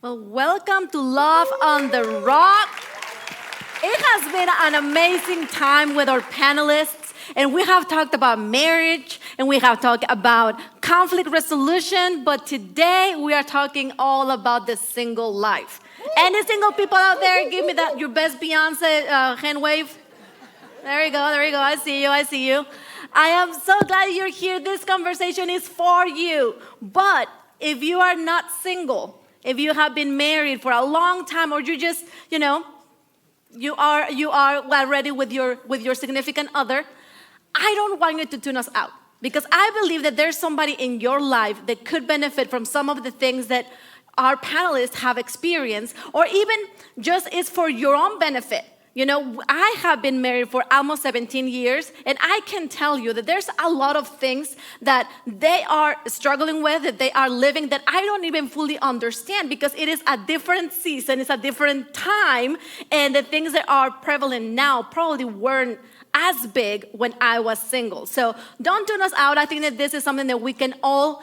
Well, welcome to Love on the Rock. It has been an amazing time with our panelists, and we have talked about marriage, and we have talked about conflict resolution, but today we are talking all about the single life. Any single people out there, give me your best Beyonce hand wave. There you go, I see you. I am so glad you're here. This conversation is for you. But if you are not single, if you have been married for a long time, or you just, you are already with your significant other, I don't want you to tune us out, because I believe that there's somebody in your life that could benefit from some of the things that our panelists have experienced, or even just is for your own benefit. I have been married for almost 17 years, and I can tell you that there's a lot of things that they are struggling with, that they are living, that I don't even fully understand, because it is a different season, it's a different time, and the things that are prevalent now probably weren't as big when I was single. So don't tune us out. I think that this is something that we can all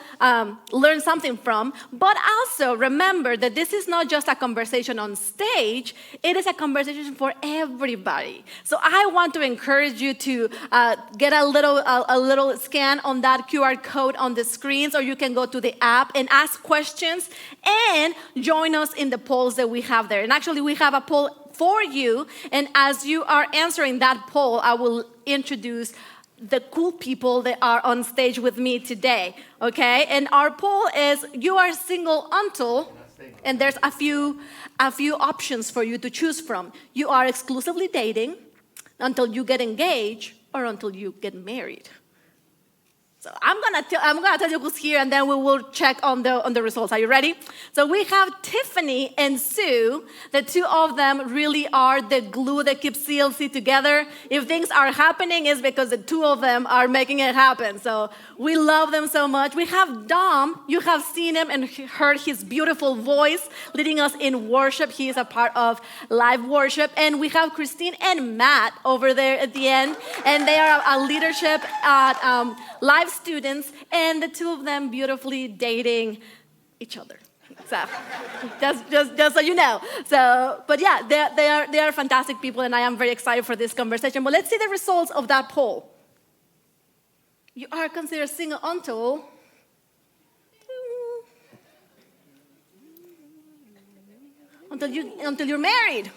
learn something from. But also remember that this is not just a conversation on stage. It is a conversation for everybody. So I want to encourage you to get a little scan on that QR code on the screens, or you can go to the app and ask questions and join us in the polls that we have there. And actually, we have a poll for you, and as you are answering that poll, I will introduce the cool people that are on stage with me today, okay? And our poll is, you are single until, and there's a few options for you to choose from. You are exclusively dating, until you get engaged, or until you get married. So I'm gonna tell you who's here, and then we will check on the results. Are you ready? So we have Tiffany and Sue. The two of them really are the glue that keeps CLC together. If things are happening, it's because the two of them are making it happen. So we love them so much. We have Dom. You have seen him and heard his beautiful voice leading us in worship. He is a part of live worship. And we have Christine and Matt over there at the end, and they are a leadership at live students, and the two of them beautifully dating each other. So just so you know. So, but yeah, they are fantastic people, and I am very excited for this conversation. But let's see the results of that poll. You are considered single until you're married.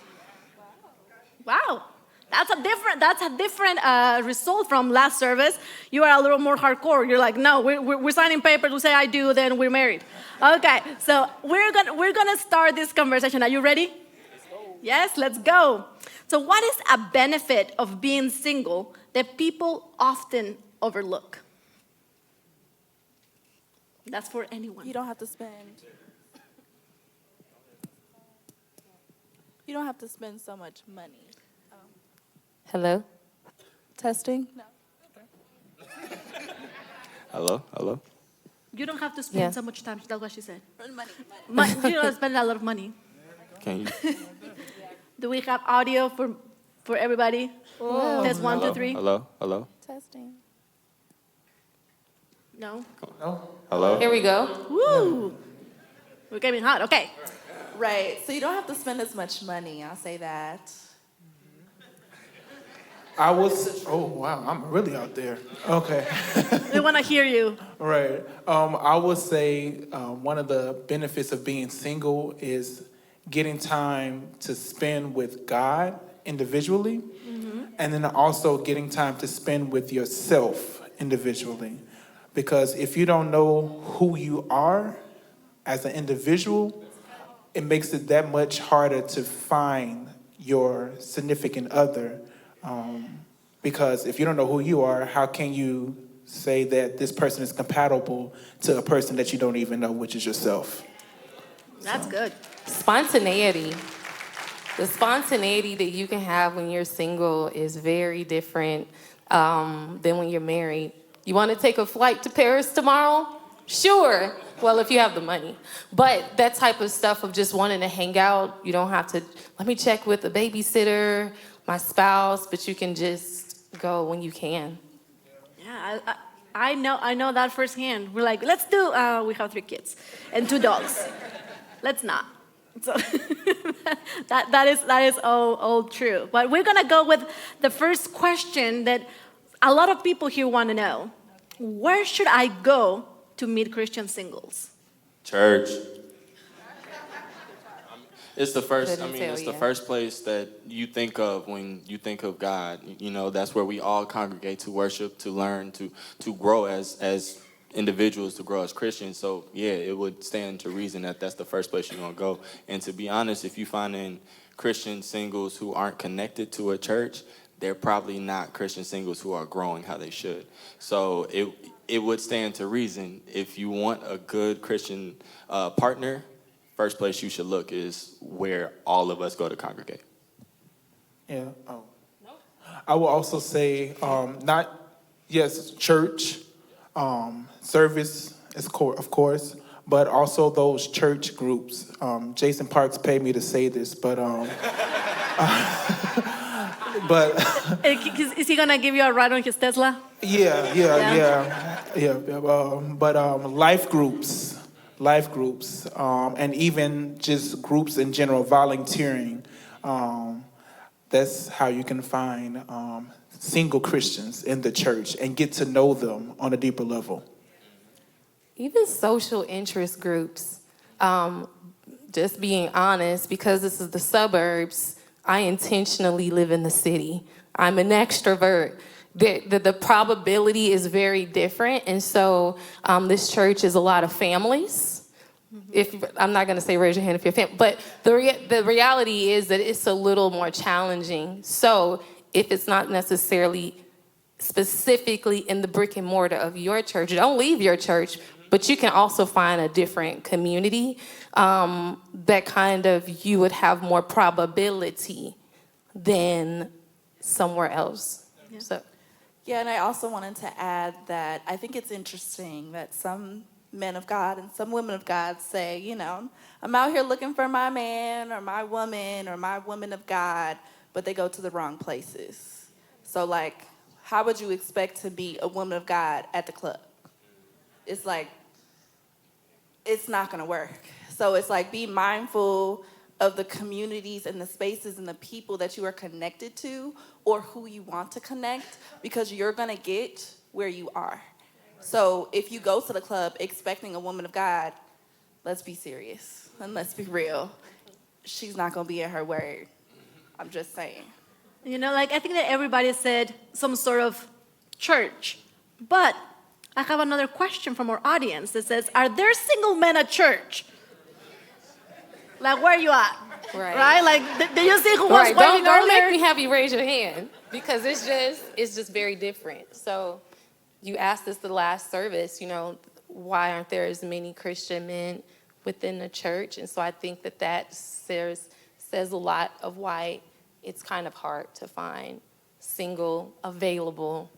Wow. That's a different result from last service. You are a little more hardcore. You're like, no, we're signing papers. We say I do, then we're married. Okay, so we're gonna start this conversation. Are you ready? Yes, let's go. So what is a benefit of being single that people often overlook? That's for anyone. You don't have to spend so much money. Hello? Testing? No. Hello? You don't have to spend so much time. That's what she said. Money. You don't spend a lot of money. Can you? Do we have audio for everybody? Whoa. Test 1, 2, 3. Hello? Testing. No. Hello? Here we go. Woo! We're getting hot. Okay. Right. So you don't have to spend as much money. I'll say that. Oh wow, I'm really out there. Okay. We want to hear you. Right. I would say one of the benefits of being single is getting time to spend with God individually, and then also getting time to spend with yourself individually. Because if you don't know who you are as an individual, it makes it that much harder to find your significant other. Because if you don't know who you are, how can you say that this person is compatible to a person that you don't even know, which is yourself? That's good. Spontaneity. The spontaneity that you can have when you're single is very different than when you're married. You want to take a flight to Paris tomorrow? Sure. Well, if you have the money. But that type of stuff of just wanting to hang out, you don't have to, let me check with a babysitter, my spouse, but you can just go when you can. Yeah, I know that firsthand. We're like, let's do, we have 3 kids and 2 dogs. Let's not. So that is all true. But we're gonna go with the first question that a lot of people here want to know. Where should I go to meet Christian singles? Church. It's the first. Couldn't tell It's the ya. first place that you think of when you think of God. You know, that's where we all congregate to worship, to learn, to grow as individuals, to grow as Christians. So yeah, it would stand to reason that that's the first place you're gonna go. And to be honest, if you find in Christian singles who aren't connected to a church, they're probably not Christian singles who are growing how they should. So it would stand to reason, if you want a good Christian partner, first place you should look is where all of us go to congregate. Yeah. Oh. I will also say, church, service, of course, but also those church groups. Jason Parks paid me to say this, but but Is he gonna give you a ride on his Tesla? but life groups, and even just groups in general, volunteering. That's how you can find single Christians in the church and get to know them on a deeper level. Even social interest groups. Just being honest, because this is the suburbs, I intentionally live in the city. I'm an extrovert. The probability is very different. And so this church is a lot of families. If I'm not going to say raise your hand if you're family, but the reality is that it's a little more challenging. So if it's not necessarily specifically in the brick and mortar of your church, don't leave your church, but you can also find a different community that kind of you would have more probability than somewhere else. Yeah. So. Yeah, and I also wanted to add that I think it's interesting that some men of God and some women of God say, you know, I'm out here looking for my man or my woman of God, but they go to the wrong places. So, like, how would you expect to be a woman of God at the club? It's like, it's not going to work. So it's like, be mindful of the communities and the spaces and the people that you are connected to or who you want to connect, because you're going to get where you are. So if you go to the club expecting a woman of God, let's be serious and let's be real. She's not going to be in her word. I'm just saying. You know, like, I think that everybody said some sort of church, but I have another question from our audience that says, are there single men at church? Like, where are you at? Right? Like, did you see who was Right. waiting Don't earlier? make me have you raise your hand, because it's just very different. So you asked us the last service, you know, why aren't there as many Christian men within the church? And so I think that says a lot of why it's kind of hard to find single, available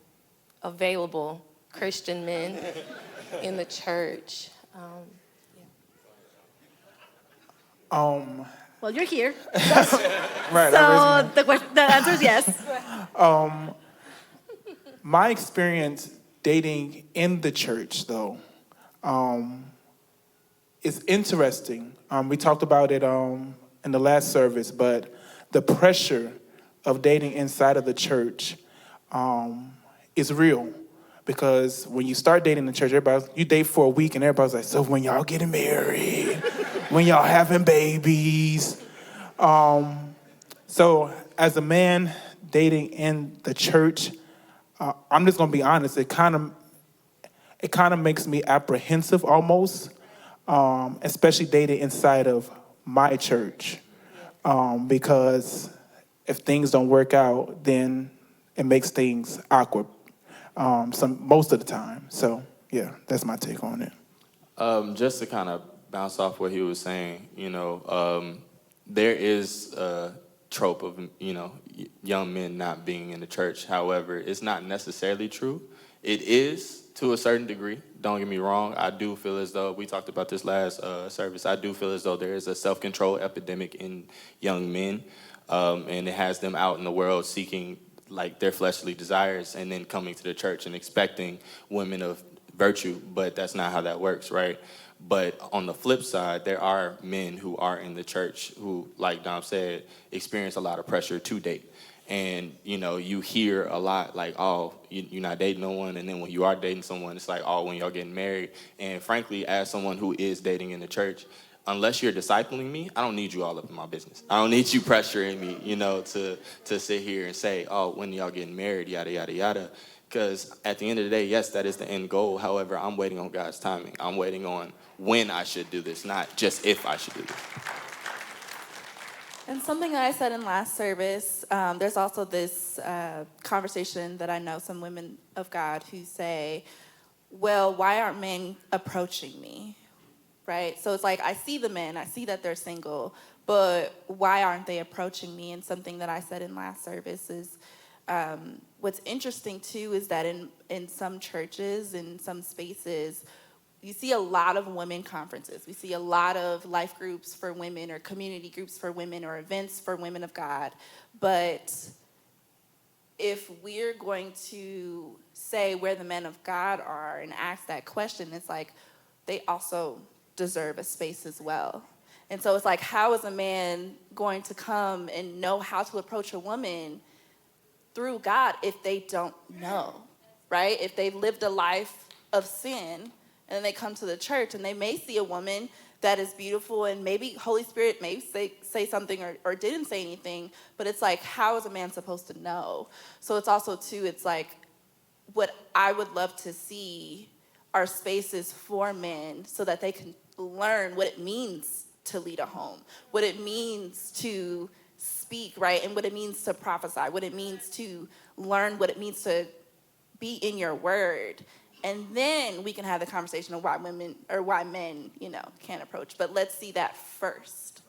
Christian men in the church. Well, you're here. Right. So the answer is yes. My experience dating in the church, though, is interesting. We talked about it in the last service, but the pressure of dating inside of the church is real. Because when you start dating in the church, you date for a week and everybody's like, so when y'all getting married, when y'all having babies. So as a man dating in the church, I'm just gonna be honest, it kind of makes me apprehensive almost, especially dating inside of my church. Because if things don't work out, then it makes things awkward. Most of the time. So yeah, that's my take on it. Just to kind of bounce off what he was saying, you know, there is a trope of, you know, young men not being in the church. However, it's not necessarily true. It is to a certain degree. Don't get me wrong. I do feel as though, we talked about this last service, I do feel as though there is a self-control epidemic in young men, and it has them out in the world seeking like their fleshly desires and then coming to the church and expecting women of virtue, but that's not how that works, right? But on the flip side, there are men who are in the church who, like Dom said, experience a lot of pressure to date. And, you know, you hear a lot like, oh, you're not dating no one. And then when you are dating someone, it's like, oh, when y'all getting married. And frankly, as someone who is dating in the church, unless you're discipling me, I don't need you all up in my business. I don't need you pressuring me, you know, to sit here and say, oh, when y'all getting married, yada, yada, yada. Because at the end of the day, yes, that is the end goal. However, I'm waiting on God's timing. I'm waiting on when I should do this, not just if I should do this. And something that I said in last service, there's also this conversation that I know some women of God who say, well, why aren't men approaching me, right? So it's like, I see the men, I see that they're single, but why aren't they approaching me? And something that I said in last service is, what's interesting too is that in some churches, in some spaces, you see a lot of women conferences. We see a lot of life groups for women or community groups for women or events for women of God. But if we're going to say where the men of God are and ask that question, it's like they also deserve a space as well. And so it's like, how is a man going to come and know how to approach a woman through God if they don't know, right? If they've lived a life of sin, and then they come to the church and they may see a woman that is beautiful and maybe Holy Spirit may say something or didn't say anything, but it's like, how is a man supposed to know? So it's also too, it's like, what I would love to see are spaces for men so that they can learn what it means to lead a home, what it means to speak, right? And what it means to prophesy, what it means to learn, what it means to be in your word. And then we can have the conversation of why women or why men, you know, can't approach. But let's see that first.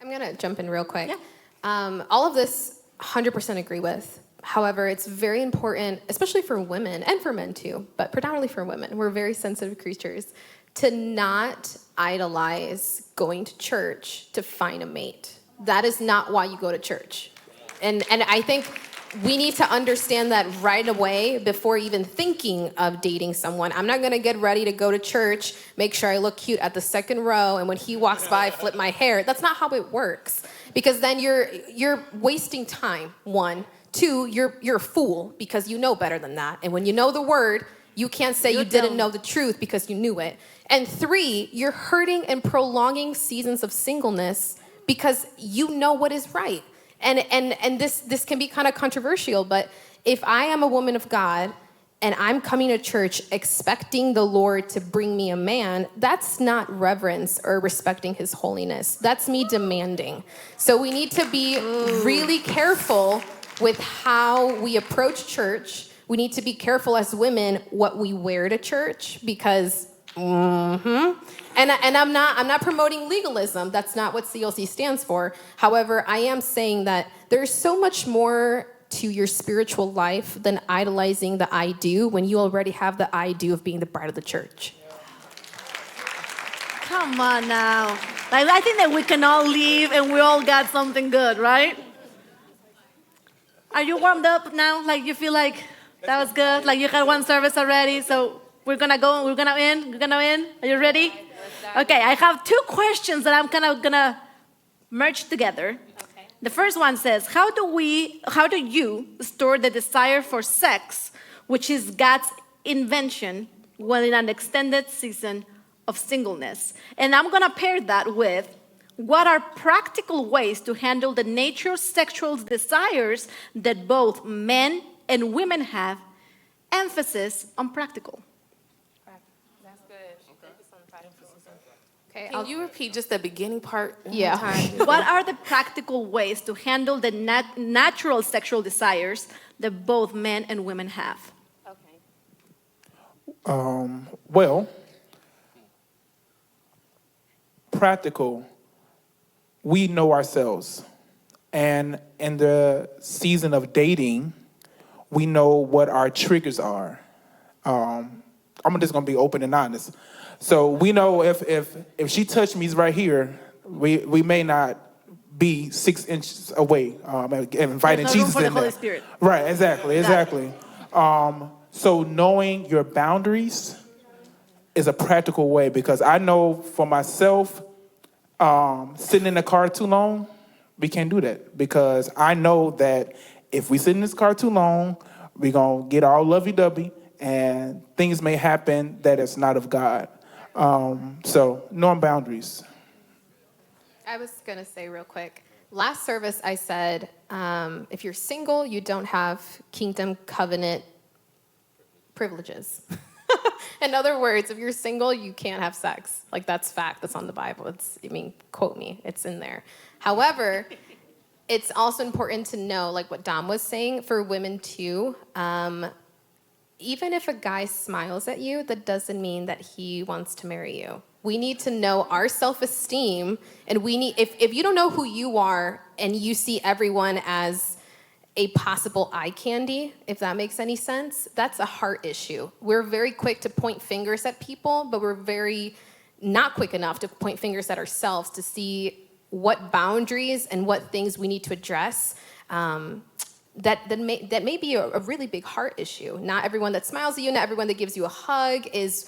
I'm going to jump in real quick. Yeah. All of this, 100% agree with. However, it's very important, especially for women and for men too, but predominantly for women. We're very sensitive creatures, to not idolize going to church to find a mate. That is not why you go to church. And I think we need to understand that right away before even thinking of dating someone. I'm not going to get ready to go to church, make sure I look cute at the second row, and when he walks by, flip my hair. That's not how it works. Because then you're wasting time, one. Two, you're a fool because you know better than that. And when you know the word, you can't say you didn't know the truth because you knew it. And three, you're hurting and prolonging seasons of singleness because you know what is right. And this can be kind of controversial, but if I am a woman of God and I'm coming to church expecting the Lord to bring me a man, that's not reverence or respecting his holiness. That's me demanding. So we need to be really careful with how we approach church. We need to be careful as women what we wear to church because And I'm not promoting legalism. That's not what CLC stands for. However, I am saying that there's so much more to your spiritual life than idolizing the I do when you already have the I do of being the bride of the church. Come on now. Like, I think that we can all leave and we all got something good, right? Are you warmed up now? Like, you feel like that was good? Like, you had one service already, so we're gonna go, we're gonna end. Are you ready? Okay, I have two questions that I'm kind of gonna merge together. Okay. The first one says, how do you store the desire for sex, which is God's invention, when in an extended season of singleness? And I'm gonna pair that with, what are practical ways to handle the natural sexual desires that both men and women have? Emphasis on practical. Okay, can you repeat just the beginning part one Yeah. more time? What are the practical ways to handle the natural sexual desires that both men and women have? Okay. Well, practical, we know ourselves. And in the season of dating, we know what our triggers are. I'm just gonna be open and honest. So we know if she touched me right here, we may not be 6 inches away, inviting There's no room Jesus for the in Holy there. Spirit. Right, exactly. So knowing your boundaries is a practical way, because I know for myself, sitting in the car too long, we can't do that, because I know that if we sit in this car too long, we're going to get all lovey-dovey and things may happen that is not of God. So knowing boundaries. I was going to say real quick, last service I said, if you're single, you don't have kingdom covenant privileges. In other words, if you're single, you can't have sex. Like, that's fact. That's on the Bible. Quote me. It's in there. However, it's also important to know, like what Dom was saying, for women too, even if a guy smiles at you, that doesn't mean that he wants to marry you. We need to know our self-esteem, and if you don't know who you are and you see everyone as a possible eye candy, if that makes any sense, that's a heart issue. We're very quick to point fingers at people, but we're very not quick enough to point fingers at ourselves to see what boundaries and what things we need to address. That may be a really big heart issue. Not everyone that smiles at you, not everyone that gives you a hug is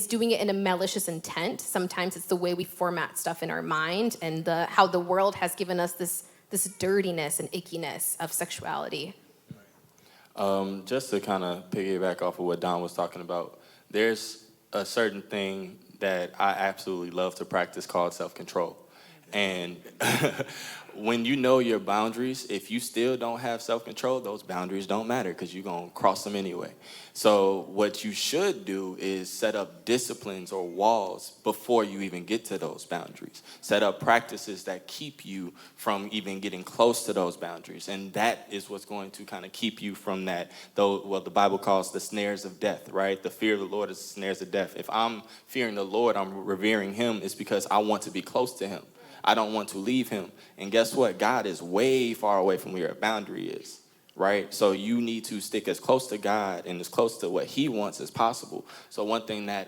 doing it in a malicious intent. Sometimes it's the way we format stuff in our mind and how the world has given us this dirtiness and ickiness of sexuality. Just to kind of piggyback off of what Don was talking about, there's a certain thing that I absolutely love to practice called self-control. And when you know your boundaries, if you still don't have self-control, those boundaries don't matter because you're going to cross them anyway. So what you should do is set up disciplines or walls before you even get to those boundaries. Set up practices that keep you from even getting close to those boundaries. And that is what's going to kind of keep you from that, what the Bible calls the snares of death, right? The fear of the Lord is the snares of death. If I'm fearing the Lord, I'm revering him, it's because I want to be close to him. I don't want to leave him. And guess what? God is way far away from where a boundary is, right? So you need to stick as close to God and as close to what he wants as possible. So one thing that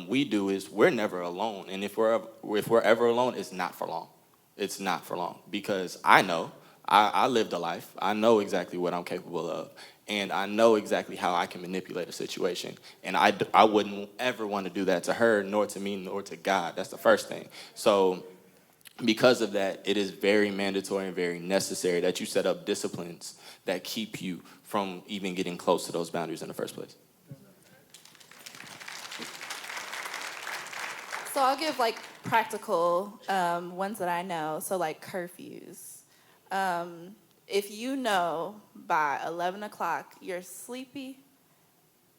we do is we're never alone. And if we're ever alone, it's not for long. It's not for long, because I know I lived a life. I know exactly what I'm capable of. And I know exactly how I can manipulate a situation. And I wouldn't ever want to do that to her, nor to me, nor to God. That's the first thing. So because of that, it is very mandatory and very necessary that you set up disciplines that keep you from even getting close to those boundaries in the first place. So I'll give like practical ones that I know. So like curfews. If you know by 11 o'clock you're sleepy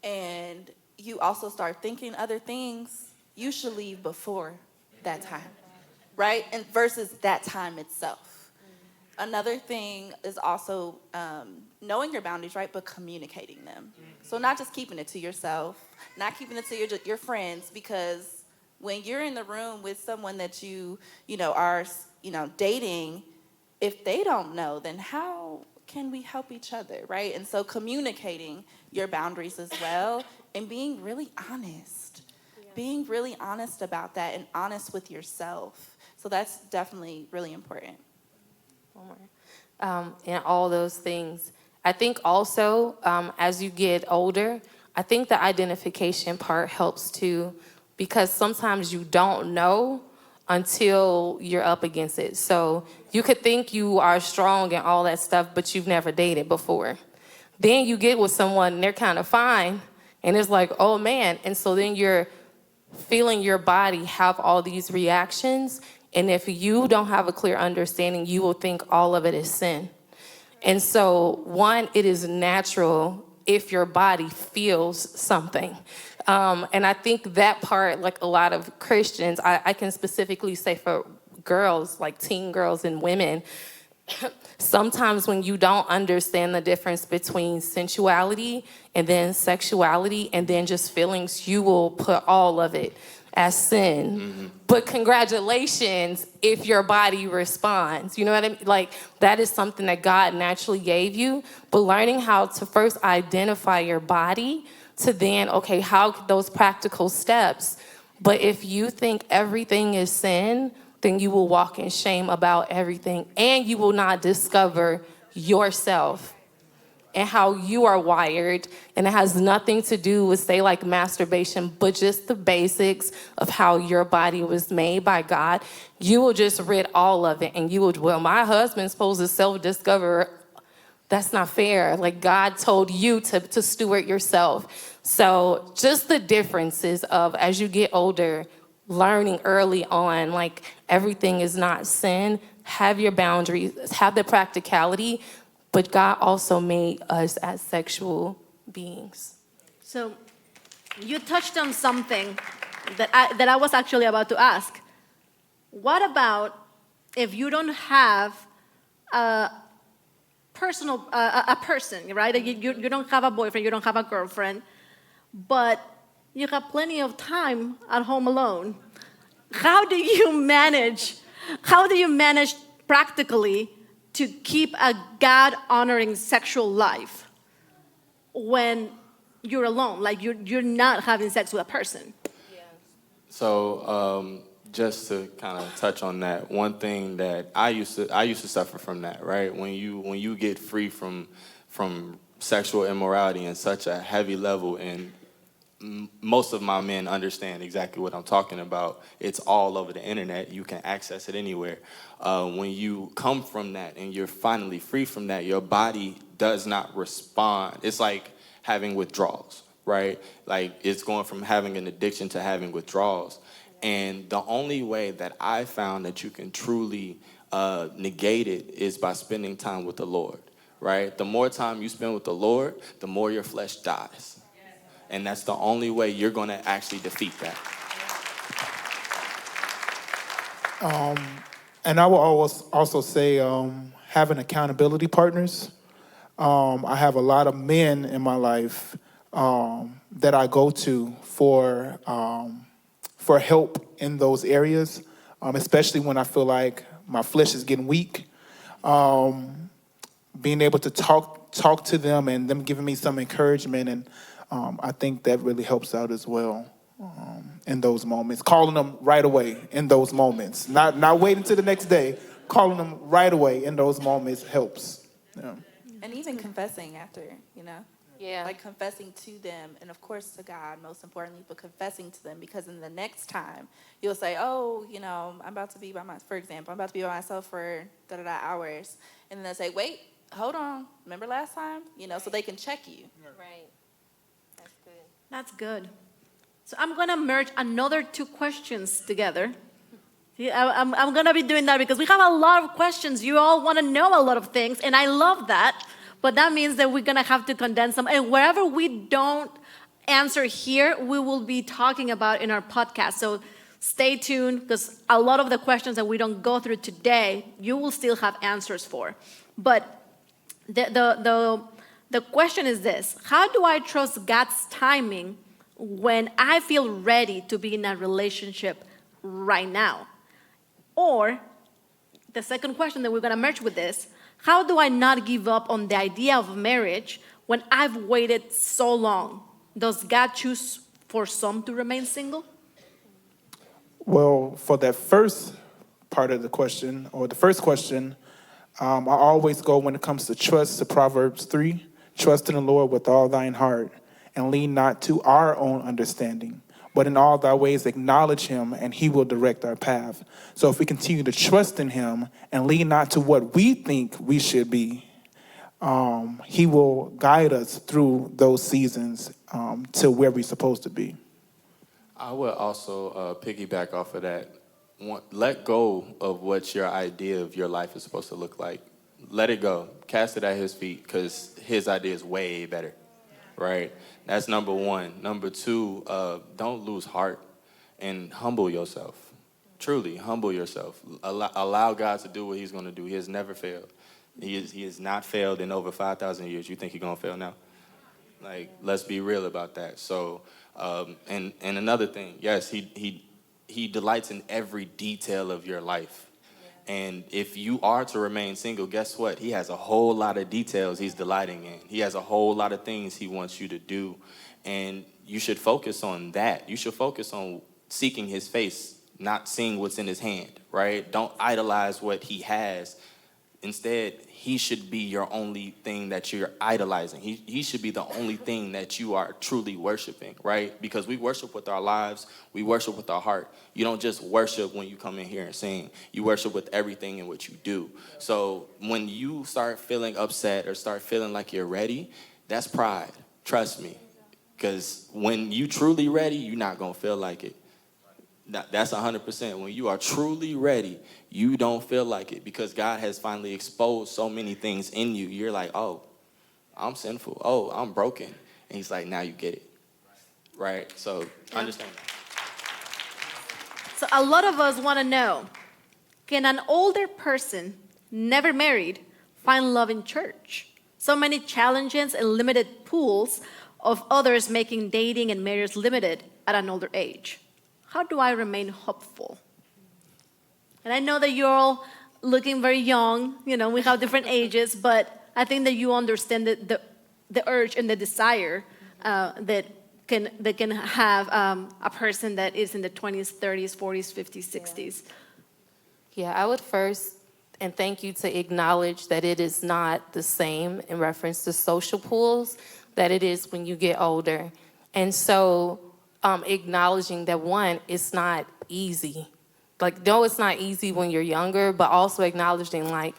and you also start thinking other things, you should leave before that time, right? And versus that time itself. Another thing is also knowing your boundaries, right? But communicating them. So not just keeping it to yourself, not keeping it to your friends, because when you're in the room with someone that you are dating, if they don't know, then how can we help each other, right? And so communicating your boundaries as well and being really honest. Yeah. Being really honest about that and honest with yourself. So that's definitely really important. One more. And all those things. I think also, as you get older, I think the identification part helps too, because sometimes you don't know until you're up against it. So you could think you are strong and all that stuff, but you've never dated before. Then you get with someone and they're kind of fine, and it's like, oh man. And so then you're feeling your body have all these reactions, and if you don't have a clear understanding, you will think all of it is sin. And so, one, it is natural if your body feels something. And I think that part, like a lot of Christians, I can specifically say for girls, like teen girls and women, sometimes when you don't understand the difference between sensuality and then sexuality and then just feelings, you will put all of it as sin. Mm-hmm. But congratulations if your body responds. You know what I mean? Like, that is something that God naturally gave you. But learning how to first identify your body to then, okay, how those practical steps. But if you think everything is sin, then you will walk in shame about everything, and you will not discover yourself. and how you are wired. And it has nothing to do with, say, like masturbation, but just the basics of how your body was made by God. You will just read all of it, and you would, well, my husband's supposed to self-discover. That's not fair. Like, God told you to steward yourself. So just the differences of, as you get older, learning early on, like, everything is not sin. Have your boundaries, have the practicality, but God also made us as sexual beings. So you touched on something that I was actually about to ask. What about if you don't have a person, right? You don't have a boyfriend, you don't have a girlfriend, but you have plenty of time at home alone. How do you manage practically to keep a God-honoring sexual life when you're alone, like you're not having sex with a person? So just to kind of touch on that, one thing that I used to suffer from that, right? When you get free from sexual immorality in such a heavy level, and most of my men understand exactly what I'm talking about. It's all over the internet. You can access it anywhere. When you come from that and you're finally free from that, your body does not respond. It's like having withdrawals, right? Like, it's going from having an addiction to having withdrawals. And the only way that I found that you can truly negate it is by spending time with the Lord, right? The more time you spend with the Lord, the more your flesh dies. And that's the only way you're going to actually defeat that. And I will always also say having accountability partners. I have a lot of men in my life that I go to for help in those areas, especially when I feel like my flesh is getting weak. Being able to talk to them and them giving me some encouragement, and I think that really helps out as well in those moments. Calling them right away in those moments, not waiting till the next day. Calling them right away in those moments helps. Yeah. And even confessing after, Yeah. like confessing to them, and of course to God most importantly, but confessing to them, because in the next time you'll say, oh, I'm about to be for example, I'm about to be by myself for hours, and then they'll say, wait, hold on, remember last time? So they can check you. Right. That's good. That's good. So I'm gonna merge another two questions together. I'm gonna be doing that because we have a lot of questions. You all wanna know a lot of things, and I love that. But that means that we're gonna have to condense them. And wherever we don't answer here, we will be talking about in our podcast. So stay tuned, because a lot of the questions that we don't go through today, you will still have answers for. But the question is this: how do I trust God's timing when I feel ready to be in a relationship right now? Or the second question that we're gonna merge with this: how do I not give up on the idea of marriage when I've waited so long? Does God choose for some to remain single? Well, for that first part of the question, or the first question, I always go, when it comes to trust, to Proverbs 3, trust in the Lord with all thine heart, and lean not to our own understanding, but in all thy ways acknowledge him, and he will direct our path. So if we continue to trust in him and lean not to what we think we should be, he will guide us through those seasons to where we're supposed to be. I would also piggyback off of that. Let go of what your idea of your life is supposed to look like. Let it go. Cast it at his feet, because his idea is way better, right? That's number one. Number two, don't lose heart and humble yourself. Truly, humble yourself. Allow God to do what he's going to do. He has never failed. He has not failed in over 5,000 years. You think he's going to fail now? Like, let's be real about that. So, and another thing, yes, he delights in every detail of your life. And if you are to remain single, guess what? He has a whole lot of details he's delighting in. He has a whole lot of things he wants you to do. And you should focus on that. You should focus on seeking his face, not seeing what's in his hand, right? Don't idolize what he has. Instead, he should be your only thing that you're idolizing. He should be the only thing that you are truly worshiping, right? Because we worship with our lives, we worship with our heart. You don't just worship when you come in here and sing. You worship with everything in what you do. So when you start feeling upset or start feeling like you're ready, that's pride. Trust me. Because when you truly ready, you're not going to feel like it. That's 100%. When you are truly ready, you don't feel like it because God has finally exposed so many things in you. You're like, oh, I'm sinful. Oh, I'm broken. And he's like, now you get it. Right? So understand that. So a lot of us want to know, can an older person, never married, find love in church? So many challenges and limited pools of others making dating and marriage limited at an older age. How do I remain hopeful? And I know that you're all looking very young, we have different ages, but I think that you understand the urge and the desire that can have a person that is in the 20s, 30s, 40s, 50s, 60s. Yeah, I would first, and thank you to acknowledge that it is not the same in reference to social pools that it is when you get older. And so acknowledging that one, it's not easy. Like, no, it's not easy when you're younger, but also acknowledging like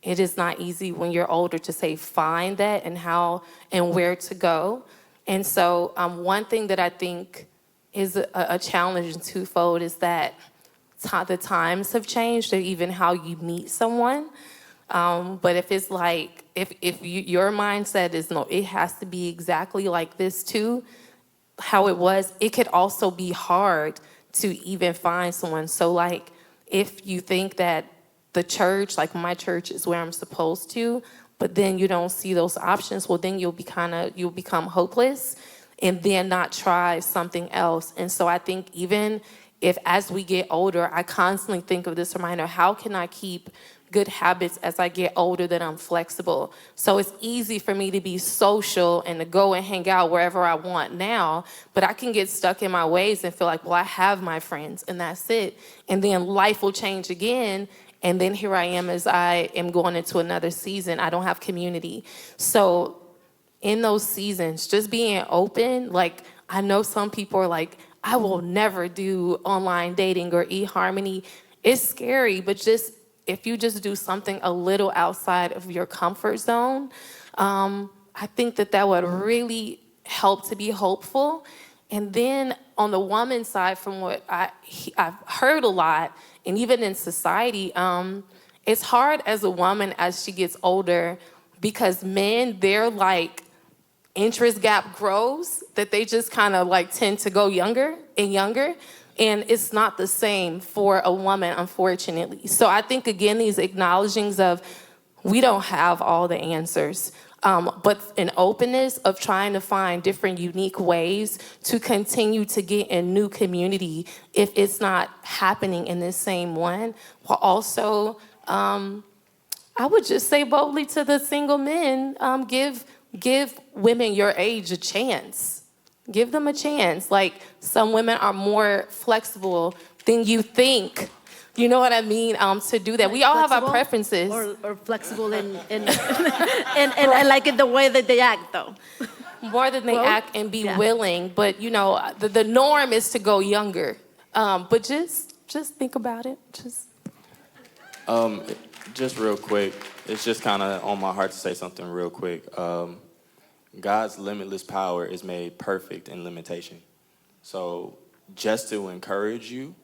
it is not easy when you're older to say find that and how and where to go. And so one thing that I think is a challenge and twofold is that the times have changed, or even how you meet someone. But if it's like, your mindset is no, it has to be exactly like this too, how it was, it could also be hard to even find someone. So like, if you think that the church, like my church is where I'm supposed to, but then you don't see those options, well then you'll become hopeless and then not try something else. And so I think even if as we get older, I constantly think of this reminder, how can I keep good habits as I get older, that I'm flexible? So it's easy for me to be social and to go and hang out wherever I want now, but I can get stuck in my ways and feel like, well, I have my friends and that's it. And then life will change again. And then here I am as I am going into another season. I don't have community. So in those seasons, just being open, like I know some people are like, I will never do online dating or eHarmony. It's scary, but just if you just do something a little outside of your comfort zone, I think that would really help to be hopeful. And then on the woman side, from what I've heard a lot, and even in society, it's hard as a woman as she gets older because men, their like interest gap grows, that they just kind of like tend to go younger and younger. And it's not the same for a woman, unfortunately. So I think, again, these acknowledgings of we don't have all the answers, but an openness of trying to find different unique ways to continue to get in new community if it's not happening in this same one. While also, I would just say boldly to the single men, give women your age a chance. Give them a chance. Like, some women are more flexible than you think. You know what I mean? To do that. We all have our preferences. Or flexible and I like it the way that they act, though. More than they act and be willing. But, the norm is to go younger. But just think about it. Just real quick. It's just kind of on my heart to say something real quick. God's limitless power is made perfect in limitation. So just to encourage you,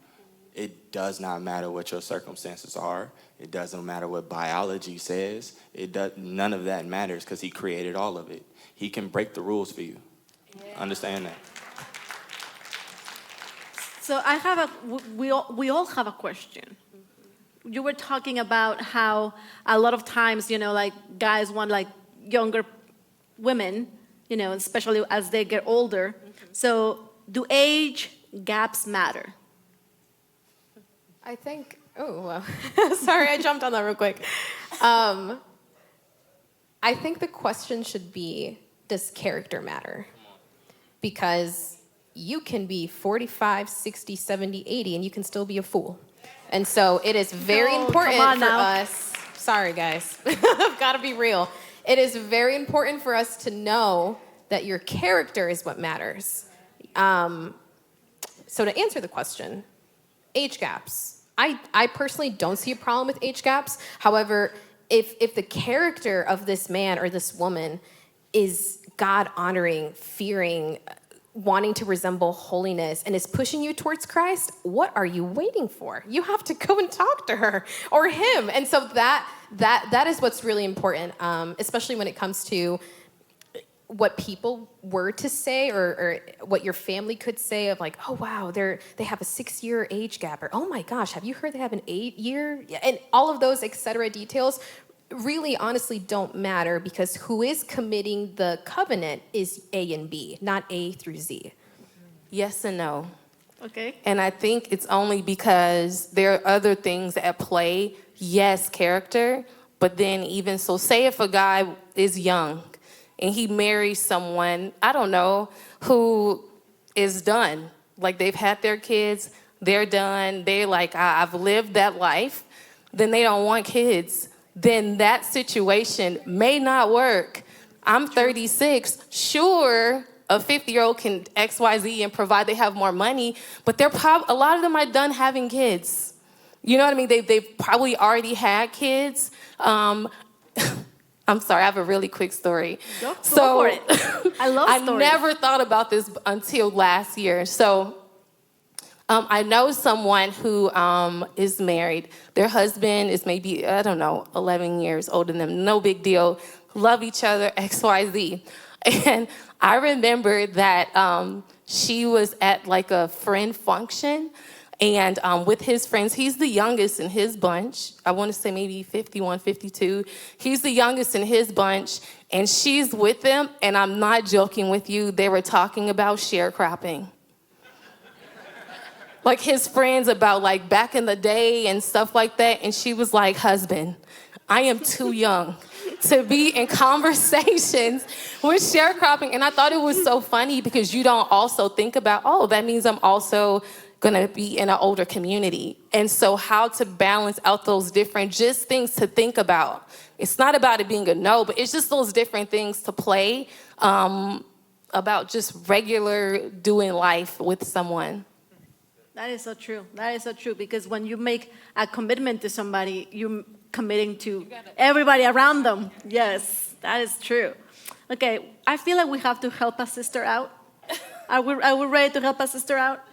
it does not matter what your circumstances are. It doesn't matter what biology says. None of that matters because he created all of it. He can break the rules for you. Yeah. Understand that. So we all have a question. You were talking about how a lot of times, like guys want like younger women, especially as they get older. So do age gaps matter? I think, sorry, I jumped on that real quick. I think the question should be, does character matter? Because you can be 45, 60, 70, 80, and you can still be a fool. And so it is very important for us Sorry, guys. I've got to be real. It is very important for us to know that your character is what matters. So to answer the question, age gaps. I personally don't see a problem with age gaps. However, if the character of this man or this woman is God-honoring, fearing, wanting to resemble holiness, and is pushing you towards Christ, what are you waiting for? You have to go and talk to her or him. And so that is what's really important, especially when it comes to what people were to say or what your family could say of like, oh, wow, they have a 6-year age gap, or oh my gosh, have you heard they have an 8-year? And all of those et cetera details really honestly don't matter, because who is committing the covenant is A and B, not A through Z. Yes and no. Okay. And I think it's only because there are other things at play. Yes, character, but then even so, say if a guy is young and he marries someone, I don't know, who is done. Like they've had their kids, they're done, they're like, I've lived that life, then they don't want kids. Then that situation may not work. I'm 36, sure, a 50-year-old can X, Y, Z and provide, they have more money, but a lot of them are done having kids. You know what I mean? They've probably already had kids. I'm sorry, I have a really quick story. Go for it. I love stories. I never thought about this until last year. So I know someone who is married. Their husband is maybe, 11 years older than them. No big deal. Love each other, X, Y, Z. And I remember that she was at like a friend function, and with his friends, he's the youngest in his bunch. I want to say maybe 51, 52. He's the youngest in his bunch, and she's with them, and I'm not joking with you. They were talking about sharecropping. Like his friends about like back in the day and stuff like that. And she was like, husband, I am too young to be in conversations with sharecropping. And I thought it was so funny because you don't also think about, oh, that means I'm also gonna be in an older community. And so how to balance out those different just things to think about. It's not about it being a no, but it's just those different things to play about just regular doing life with someone. That is so true. That is so true, because when you make a commitment to somebody, you're committing to everybody around them. Yes, that is true. Okay, I feel like we have to help a sister out. Are we ready to help a sister out?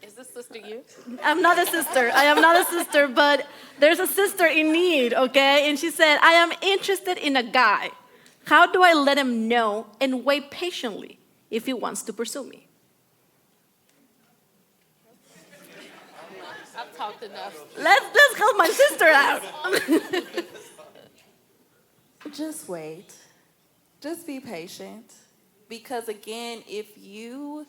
Is this sister you? I'm not a sister. I am not a sister, but there's a sister in need, okay? And she said, I am interested in a guy. How do I let him know and wait patiently if he wants to pursue me? I've talked enough. Let's help my sister out. Just wait. Just be patient. Because again, if you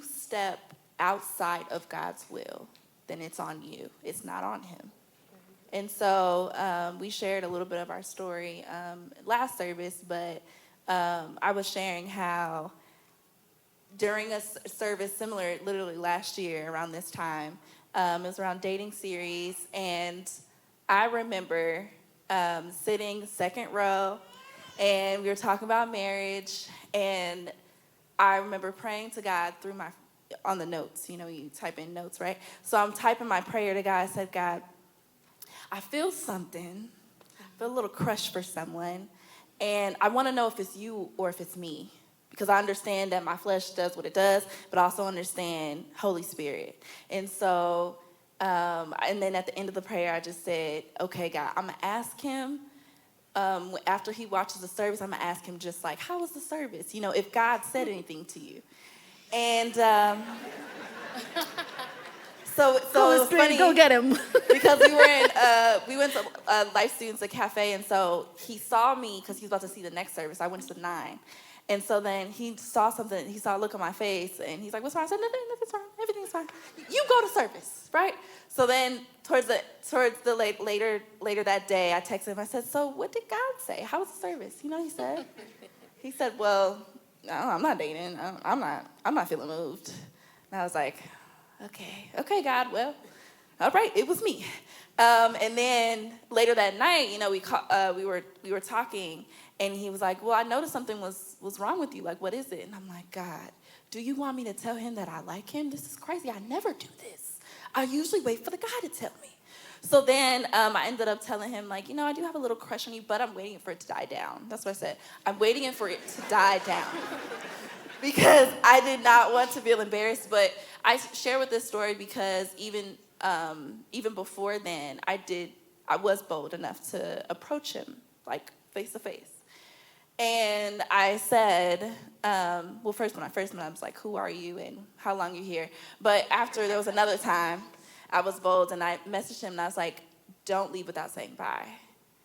step outside of God's will, then it's on you. It's not on him. And so we shared a little bit of our story last service, but I was sharing how during a service similar, literally last year around this time, it was around dating series, and I remember sitting second row, and we were talking about marriage, and I remember praying to God on the notes. You know, you type in notes, right? So I'm typing my prayer to God. I said, God, I feel something. I feel a little crush for someone, and I want to know if it's you or if it's me. Because I understand that my flesh does what it does, but I also understand Holy Spirit. And so, and then at the end of the prayer, I just said, okay, God, I'm going to ask him, after he watches the service, I'm going to ask him just like, how was the service? You know, if God said anything to you. And so it was funny. Go get him. Because we went to Life Students, a cafe, and so he saw me because he was about to see the next service. I went to 9. And so then he saw something, he saw a look on my face, and he's like, what's wrong? I said, nothing's wrong, everything's fine. You go to service, right? So then towards the later that day, I texted him, I said, so what did God say? How was the service? You know what he said? He said, well, no, I'm not dating. I'm not feeling moved. And I was like, okay, God, well, all right, it was me. And then later that night, you know, we were talking, and he was like, well, I noticed something was wrong with you. Like, what is it? And I'm like, God, do you want me to tell him that I like him? This is crazy. I never do this. I usually wait for the guy to tell me. So then I ended up telling him, like, you know, I do have a little crush on you, but I'm waiting for it to die down. That's what I said. I'm waiting for it to die down. Because I did not want to feel embarrassed. But I share with this story because even before then, I was bold enough to approach him, like, face to face. And I said, well, first when I first met him, I was like, who are you and how long you here? But after there was another time, I was bold and I messaged him and I was like, don't leave without saying bye.